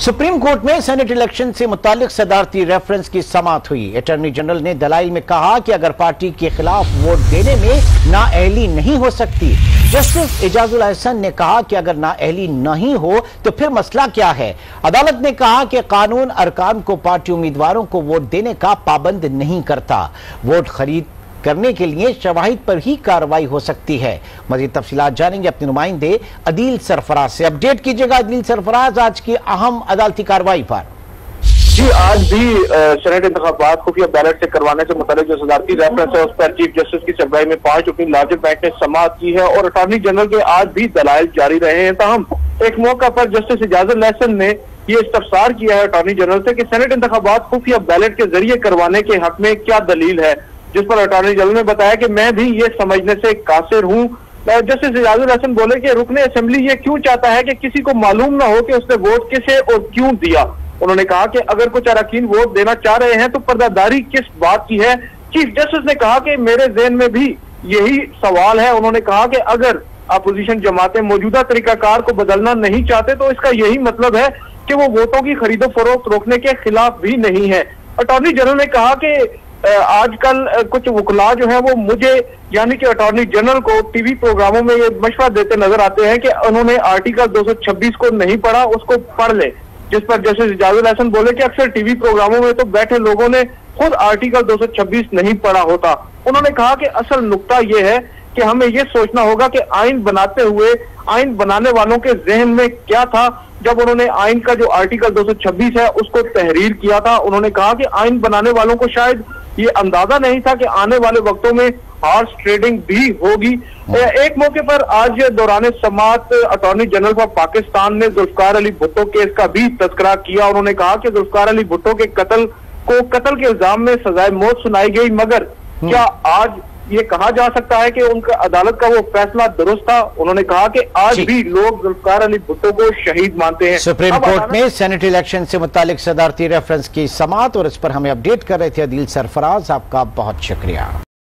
Supreme court में senate election से मुतालिक सदारती रेफरेंस की समाअत हुई। अटॉर्नी जनरल ने दलाइल में कहा कि अगर पार्टी के खिलाफ वोट देने में नाअहली नहीं हो सकती। जस्टिस एजाजुल एहसन ने कहा कि अगर नाअहली नहीं हो तो फिर मसला क्या है। अदालत ने कहा कि कानून अरकान को पार्टी उम्मीदवारों को वोट देने का पाबंद नहीं करता। वोट खरीद करने के लिए शवाहिद पर ही कार्रवाई हो सकती है। मजीद तफसीलात जानेंगे अपने नुमाइंदे अदील सरफराज से। अपडेट कीजिएगा अदील सरफराज, आज की अहम अदालती कार्रवाई पर। जी, आज भी सेनेट इंतखाबात खुफिया बैलेट से करवाने से मुतालिक जो सदारती रेफरेंस है उस पर चीफ जस्टिस की सरबराही में 5 अपनी लार्जर बेंच ने समाअत की है और अटॉर्नी जनरल के आज भी दलाइल जारी रहे हैं। ताहम एक मौका पर जस्टिस एजाजुल एहसन ने ये इस्तफसार किया है अटॉर्नी जनरल से कि सेनेट इंतखाबात खुफिया बैलेट के जरिए करवाने के हक में क्या दलील है, जिस पर अटॉर्नी जनरल ने बताया कि मैं भी ये समझने से कासिर हूँ। जस्टिस एजाजुल एहसन बोले कि रुकने असेंबली ये क्यों चाहता है कि किसी को मालूम ना हो कि उसने वोट किसे और क्यों दिया। उन्होंने कहा कि अगर कुछ अरकान वोट देना चाह रहे हैं तो पर्दादारी किस बात की है। चीफ जस्टिस ने कहा कि मेरे ज़हन में भी यही सवाल है। उन्होंने कहा कि अगर अपोजिशन जमातें मौजूदा तरीकाकार को बदलना नहीं चाहते तो इसका यही मतलब है कि वो वोटों की खरीदो फरोख्त रोकने के खिलाफ भी नहीं है। अटॉर्नी जनरल ने कहा कि आजकल कुछ वकला जो है वो मुझे यानी कि अटॉर्नी जनरल को टीवी प्रोग्रामों में ये मशवरा देते नजर आते हैं कि उन्होंने आर्टिकल 226 को नहीं पढ़ा, उसको पढ़ ले। जिस पर जस्टिस एजाजुल एहसन बोले कि अक्सर टीवी प्रोग्रामों में तो बैठे लोगों ने खुद आर्टिकल 226 नहीं पढ़ा होता। उन्होंने कहा कि असल नुक्ता ये है कि हमें ये सोचना होगा कि आइन बनाते हुए आइन बनाने वालों के जहन में क्या था जब उन्होंने आइन का जो आर्टिकल 226 है उसको तहरीर किया था। उन्होंने कहा कि आइन बनाने वालों को शायद ये अंदाजा नहीं था कि आने वाले वक्तों में हॉर्स ट्रेडिंग भी होगी। एक मौके पर आज दौरान समाअत अटॉर्नी जनरल फॉर पाकिस्तान ने जुल्फकार अली भुट्टो केस का भी तस्करा किया। उन्होंने कहा कि जुल्फकार अली भुट्टो के कत्ल के इल्जाम में सजाए मौत सुनाई गई, मगर क्या आज ये कहा जा सकता है कि उनका अदालत का वो फैसला दुरुस्त था। उन्होंने कहा कि आज भी लोग जुल्फकार अली भुट्टो को शहीद मानते हैं। सुप्रीम कोर्ट में सेनेट इलेक्शन से मुतालिक सदारती रेफरेंस की समाअत और इस पर हमें अपडेट कर रहे थे अदील सरफराज, आपका बहुत शुक्रिया।